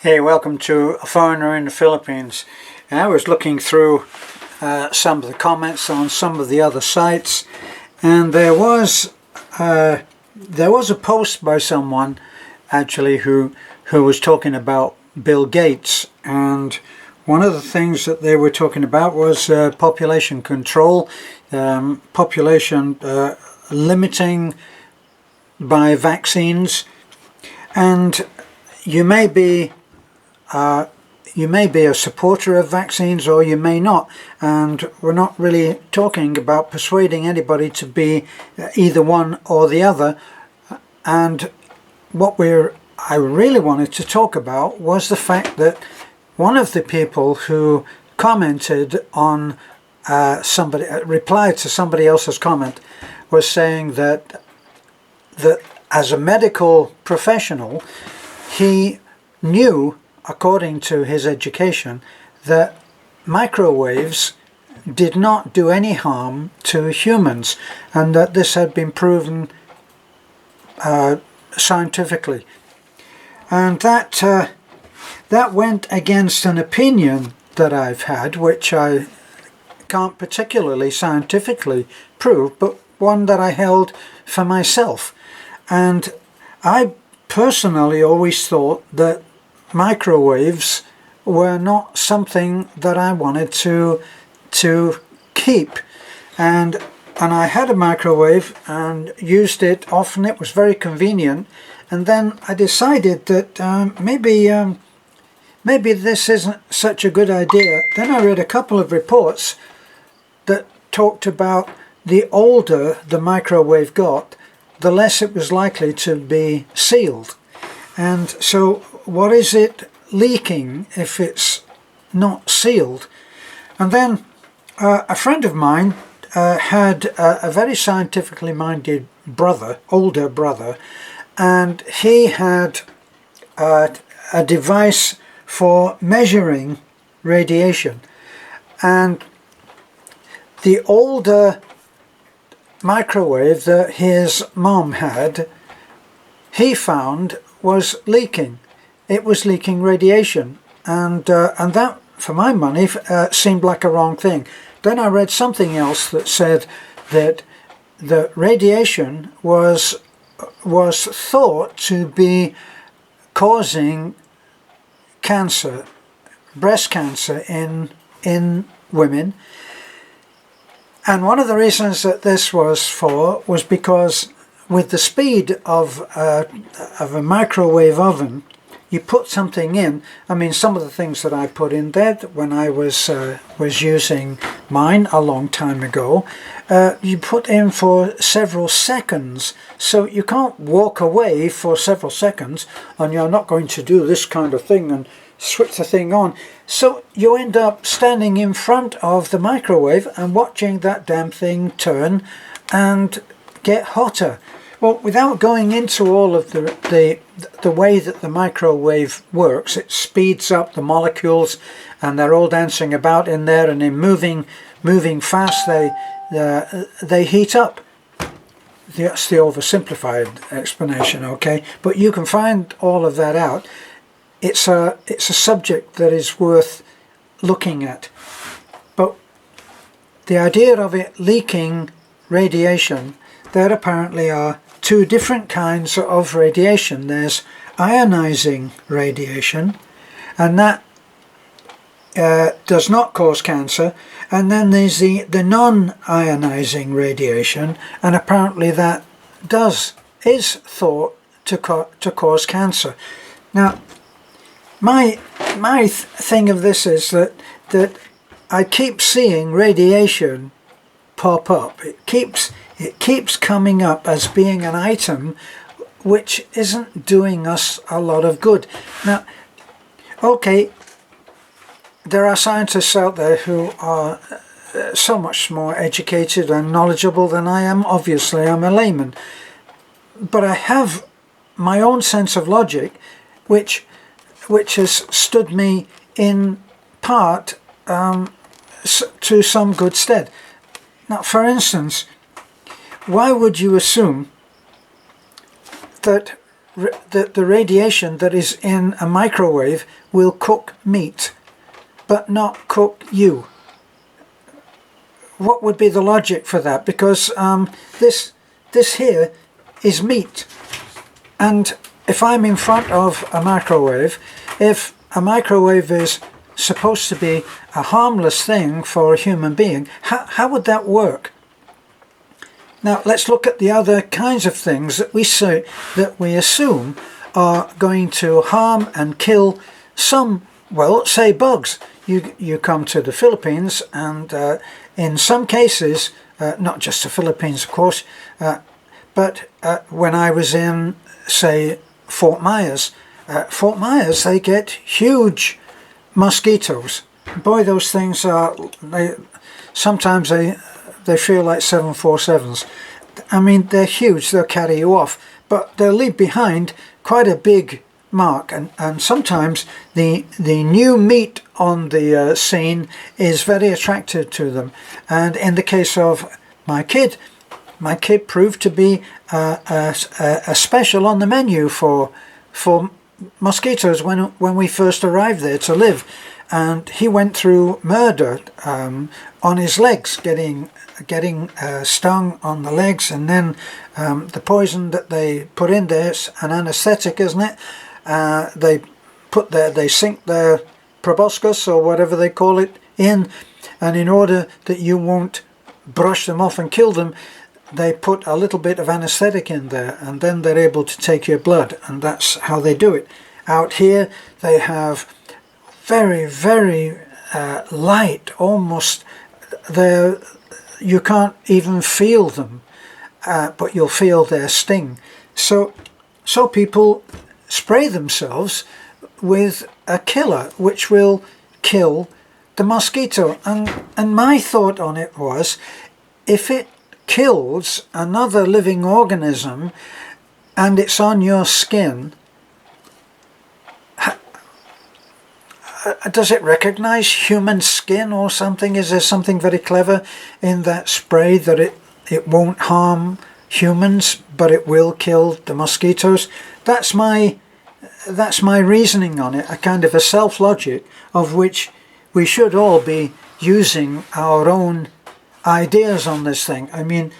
Hey, welcome to A Foreigner in the Philippines. And I was looking through some of the comments on some of the other sites, and there was a post by someone actually who was talking about Bill Gates, and one of the things that they were talking about was population control, population limiting by vaccines, and you may be a supporter of vaccines or you may not, and we're not really talking about persuading anybody to be either one or the other. And I really wanted to talk about was the fact that one of the people who commented on replied to somebody else's comment was saying that as a medical professional he knew, according to his education, that microwaves did not do any harm to humans, and that this had been proven scientifically. And that went against an opinion that I've had, which I can't particularly scientifically prove, but one that I held for myself. And I personally always thought that microwaves were not something that I wanted to keep, and I had a microwave and used it often. It was very convenient, and then I decided that maybe this isn't such a good idea. Then I read a couple of reports that talked about the older the microwave got, the less it was likely to be sealed. And so what is it leaking if it's not sealed? And then a friend of mine had a very scientifically minded older brother, and he had a device for measuring radiation. And the older microwave that his mom had, he found was leaking. It was leaking radiation, and that, for my money, seemed like a wrong thing. Then I read something else that said that the radiation was thought to be causing cancer, breast cancer in women. And one of the reasons that this was for was because with the speed of a microwave oven, you put something in. I mean, some of the things that I put in there when I was using mine a long time ago, you put in for several seconds. So you can't walk away for several seconds, and you're not going to do this kind of thing and switch the thing on. So you end up standing in front of the microwave and watching that damn thing turn and get hotter. Well, without going into all of the way that the microwave works, it speeds up the molecules, and they're all dancing about in there, and in moving fast, they heat up. That's the oversimplified explanation, okay? But you can find all of that out. It's a subject that is worth looking at. But the idea of it leaking radiation, there apparently are two different kinds of radiation. There's ionizing radiation, and that does not cause cancer, and then there's the non-ionizing radiation, and apparently that is thought to cause cancer. Now, my thing of this is that I keep seeing radiation pop up. It keeps coming up as being an item which isn't doing us a lot of good. Now, okay, there are scientists out there who are so much more educated and knowledgeable than I am. Obviously, I'm a layman. But I have my own sense of logic, which has stood me in part to some good stead. Now, for instance, why would you assume that the radiation that is in a microwave will cook meat, but not cook you. What would be the logic for that? Because this here is meat, and if I'm in front of a microwave, if a microwave is supposed to be a harmless thing for a human being, how would that work? Now let's look at the other kinds of things that we assume are going to harm and kill some, well, say bugs. You come to the Philippines, and in some cases, not just the Philippines of course, but when I was in, say, Fort Myers, they get huge mosquitoes. Boy, those things are, sometimes they feel like 747s. I mean, they're huge, they'll carry you off, but they'll leave behind quite a big mark, and sometimes the new meat on the scene is very attractive to them. And in the case of my kid proved to be a special on the menu for mosquitoes when we first arrived there to live, and he went through murder on his legs, getting stung on the legs, and then the poison that they put in there, it's an anesthetic, isn't it? They sink their proboscis or whatever they call it in, and in order that you won't brush them off and kill them, they put a little bit of anesthetic in there, and then they're able to take your blood, and that's how they do it. Out here they have very, very light, almost, you can't even feel them, but you'll feel their sting. So people spray themselves with a killer which will kill the mosquito, and my thought on it was, if it kills another living organism and it's on your skin, does it recognize human skin or something? Is there something very clever in that spray that it won't harm humans but it will kill the mosquitoes? That's my reasoning on it, a kind of a self-logic of which we should all be using our own ideas on this thing. I mean,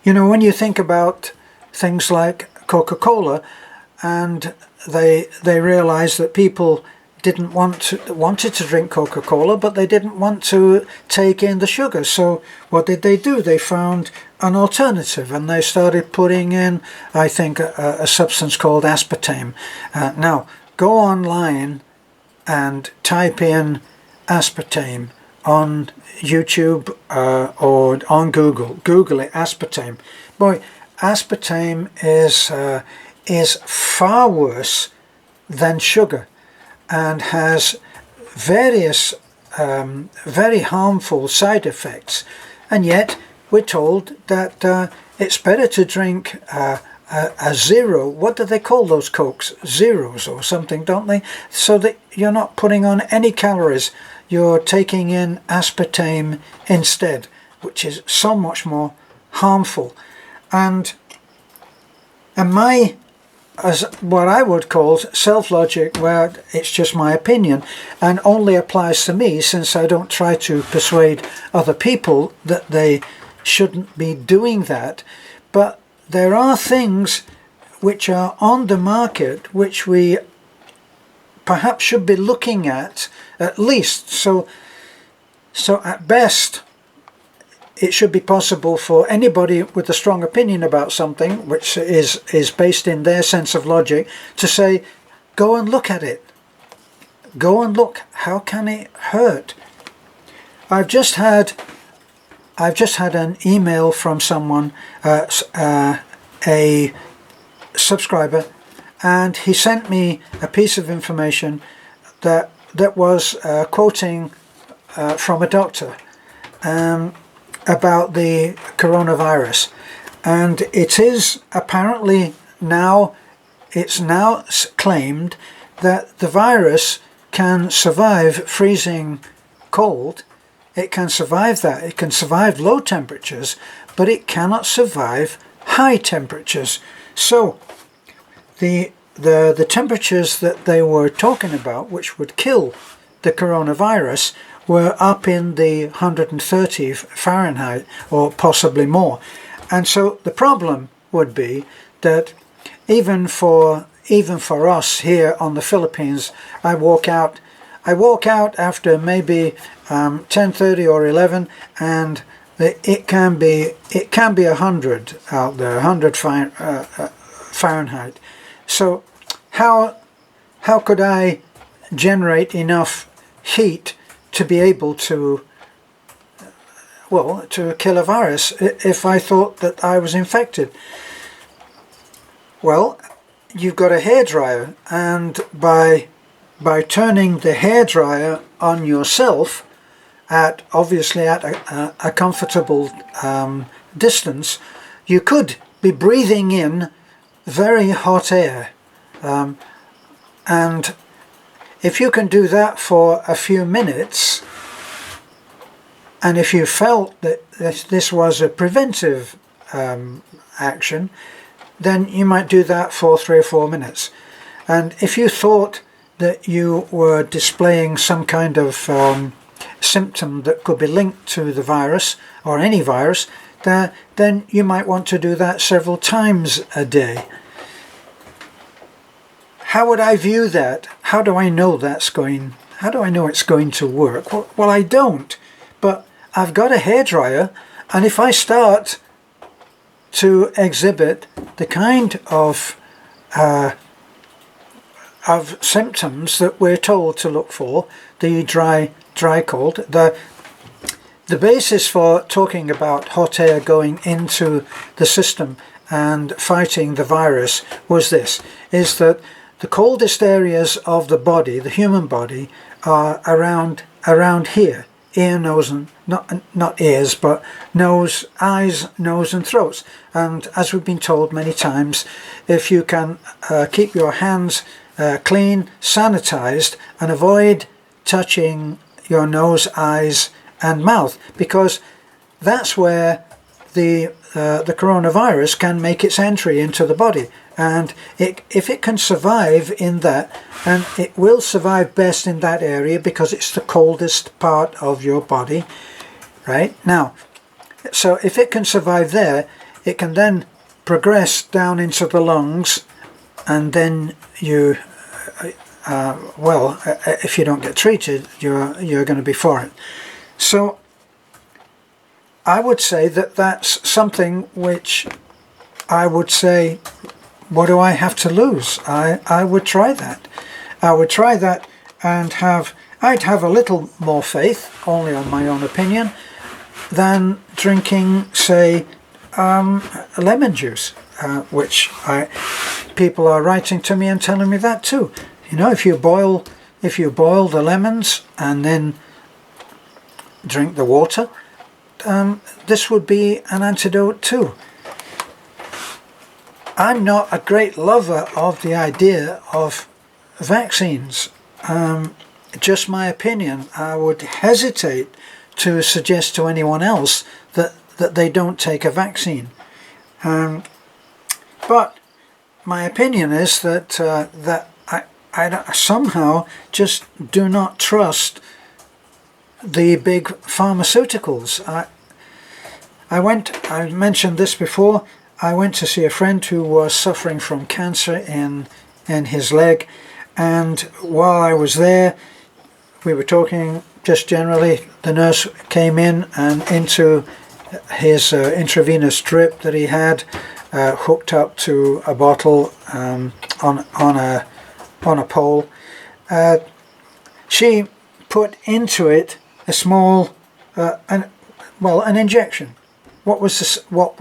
when you think about things like Coca-Cola, and they realized that people wanted to drink Coca-Cola, but they didn't want to take in the sugar. So what did they do? They found an alternative, and they started putting in, I think, a substance called aspartame. Now, go online and type in aspartame on YouTube or on Google. Google it, aspartame. Boy, aspartame is far worse than sugar, and has various very harmful side effects, and yet we're told that it's better to drink a zero. What do they call those Cokes? Zeros or something, don't they? So that you're not putting on any calories, you're taking in aspartame instead, which is so much more harmful. And as what I would call self-logic, where it's just my opinion and only applies to me, since I don't try to persuade other people that they shouldn't be doing that. But there are things which are on the market which we perhaps should be looking at least. So at best, it should be possible for anybody with a strong opinion about something, which is based in their sense of logic, to say, go and look at it. Go and look. How can it hurt? I've just had an email from someone, a subscriber, and he sent me a piece of information that was quoting from a doctor about the coronavirus, and it is apparently now claimed that the virus can survive freezing cold. It can survive that. It can survive low temperatures, but it cannot survive high temperatures. So the temperatures that they were talking about, which would kill the coronavirus, were up in the 130 Fahrenheit or possibly more. And so the problem would be that even for us here on the Philippines, I walk out after maybe 10:30 or 11, and it can be 100 out there, 100 Fahrenheit. So how could I generate enough heat to be able to kill a virus if I thought that I was infected? Well, you've got a hairdryer, and by turning the hairdryer on yourself obviously at a comfortable distance, you could be breathing in very hot air, and if you can do that for a few minutes, and if you felt that this was a preventive action, then you might do that for 3 or 4 minutes. And if you thought that you were displaying some kind of symptom that could be linked to the virus or any virus, then you might want to do that several times a day. How would I view that? How do I know it's going to work? Well, I don't, but I've got a hairdryer, and if I start to exhibit the kind of symptoms that we're told to look for, the dry cold, the basis for talking about hot air going into the system and fighting the virus is that the coldest areas of the body, the human body, are around here. Ear, nose, and not ears, but nose, eyes, nose, and throats. And as we've been told many times, if you can keep your hands clean, sanitized, and avoid touching your nose, eyes, and mouth, because that's where the coronavirus can make its entry into the body. And if it can survive in that, and it will survive best in that area because it's the coldest part of your body, right? Now, so if it can survive there, it can then progress down into the lungs, and then you, if you don't get treated, you're going to be for it. So I would say that that's something which I would say, what do I have to lose? I would try that. I would try that, and I'd have a little more faith, only on my own opinion, than drinking, say, lemon juice, which people are writing to me and telling me that too. You know, if you boil the lemons and then drink the water, this would be an antidote too. I'm not a great lover of the idea of vaccines. Just my opinion. I would hesitate to suggest to anyone else that they don't take a vaccine. But my opinion is that I somehow just do not trust the big pharmaceuticals. I mentioned this before. I went to see a friend who was suffering from cancer in his leg, and while I was there, we were talking just generally. The nurse came in and into his intravenous drip that he had hooked up to a bottle on a pole. She put into it a small, an injection. What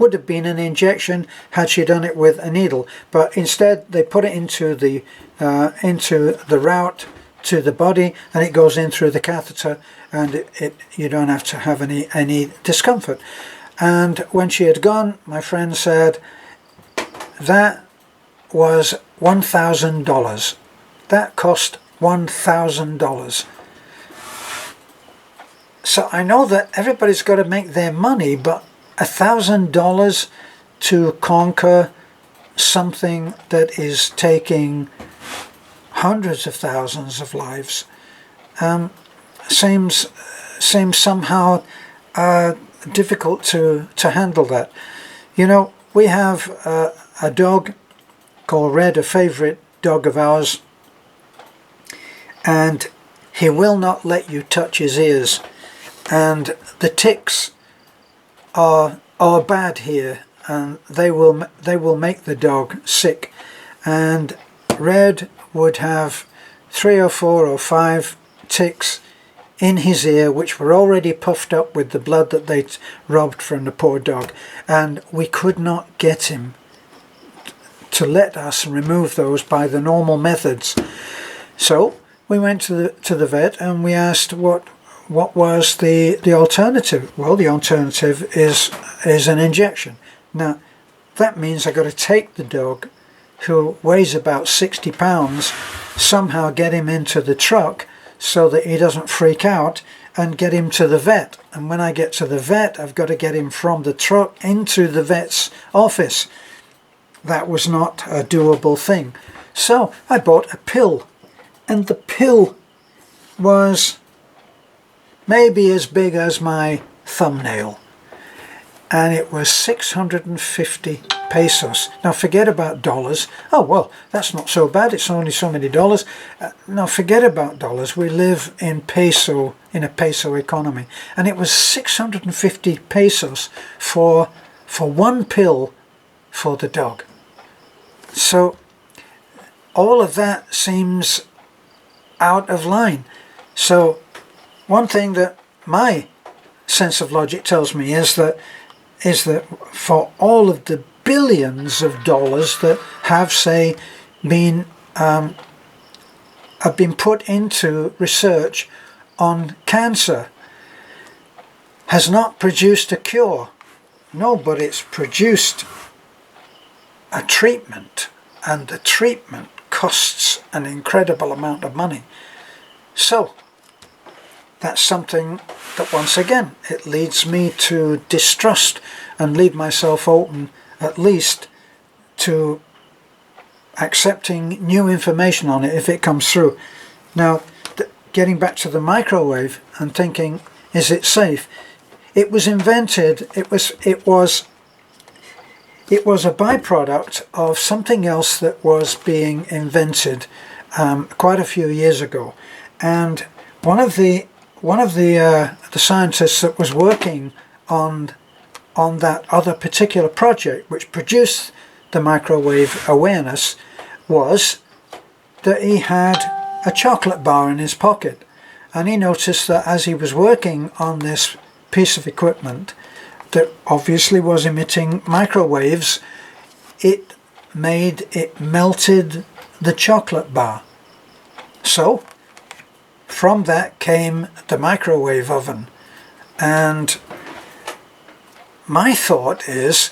would have been an injection had she done it with a needle, but instead they put it into the route to the body, and it goes in through the catheter, and you don't have to have any discomfort. And when she had gone, my friend said that was $1,000. That cost $1,000. So I know that everybody's got to make their money, but $1,000 to conquer something that is taking hundreds of thousands of lives seems somehow difficult to handle that. You know, we have a dog called Red, a favourite dog of ours, and he will not let you touch his ears, and the ticks are bad here, and they will make the dog sick. And Red would have 3 or 4 or 5 ticks in his ear, which were already puffed up with the blood that they'd robbed from the poor dog, and we could not get him to let us remove those by the normal methods. So we went to the vet and we asked what was the alternative. Well, the alternative is an injection. Now that means I got to take the dog, who weighs about 60 pounds, somehow get him into the truck so that he doesn't freak out, and get him to the vet. And when I get to the vet, I've got to get him from the truck into the vet's office. That was not a doable thing. So I bought a pill, and the pill was maybe as big as my thumbnail, and it was 650 pesos. Now forget about dollars. Oh well, that's not so bad, it's only so many dollars. Now forget about dollars, we live in peso, in a peso economy, and it was 650 pesos for one pill for the dog. So all of that seems out of line. So one thing that my sense of logic tells me is that for all of the billions of dollars that have, say, have been put into research on cancer, has not produced a cure. No, but it's produced a treatment, and the treatment costs an incredible amount of money. So that's something that, once again, it leads me to distrust and leave myself open at least to accepting new information on it if it comes through. Now, getting back to the microwave and thinking, is it safe? It was invented, it was a byproduct of something else that was being invented quite a few years ago. And one of the scientists that was working on that other particular project, which produced the microwave awareness, was that he had a chocolate bar in his pocket, and he noticed that as he was working on this piece of equipment that obviously was emitting microwaves, it melted the chocolate bar. So from that came the microwave oven. And my thought is,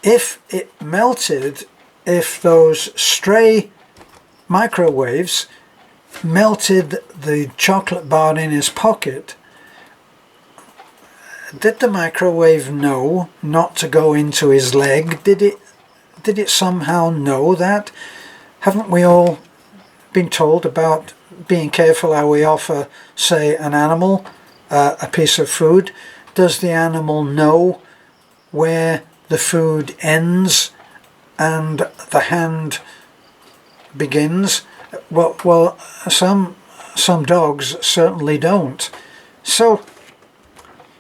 if it melted, if those stray microwaves melted the chocolate bar in his pocket, did the microwave know not to go into his leg? Did it somehow know that? Haven't we all been told about being careful how we offer, say, an animal a piece of food? Does the animal know where the food ends and the hand begins? Well, some dogs certainly don't. So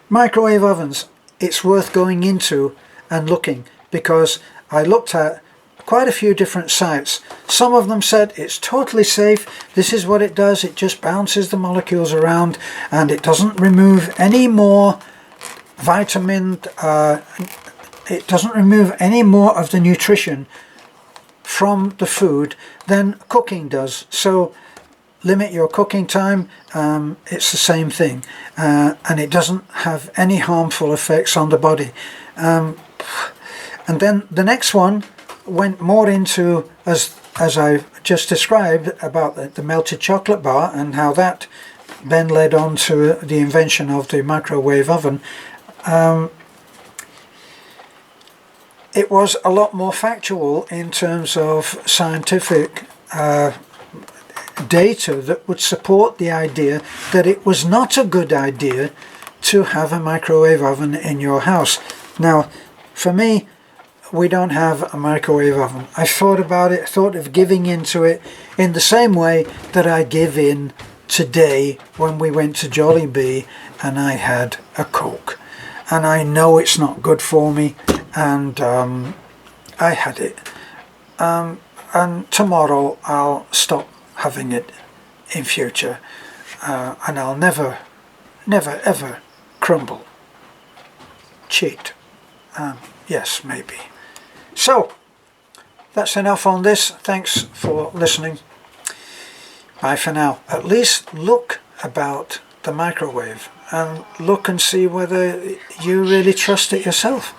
microwave ovens, it's worth going into and looking, because I looked at quite a few different sites. Some of them said it's totally safe, this is what it does, it just bounces the molecules around and it doesn't remove any more vitamin, it doesn't remove any more of the nutrition from the food than cooking does. So limit your cooking time, it's the same thing, and it doesn't have any harmful effects on the body. And then the next one went more into, as I just described, about the melted chocolate bar, and how that then led on to the invention of the microwave oven. it was a lot more factual in terms of scientific data that would support the idea that it was not a good idea to have a microwave oven in your house. Now, for me, we don't have a microwave oven. I thought about it, thought of giving into it in the same way that I give in today when we went to Jollibee and I had a Coke. And I know it's not good for me, and I had it. And tomorrow I'll stop having it in future, and I'll never ever crumble, cheat. Yes, maybe. So that's enough on this. Thanks for listening. Bye for now. At least look about the microwave and look and see whether you really trust it yourself.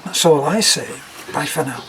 That's all I say. Bye for now.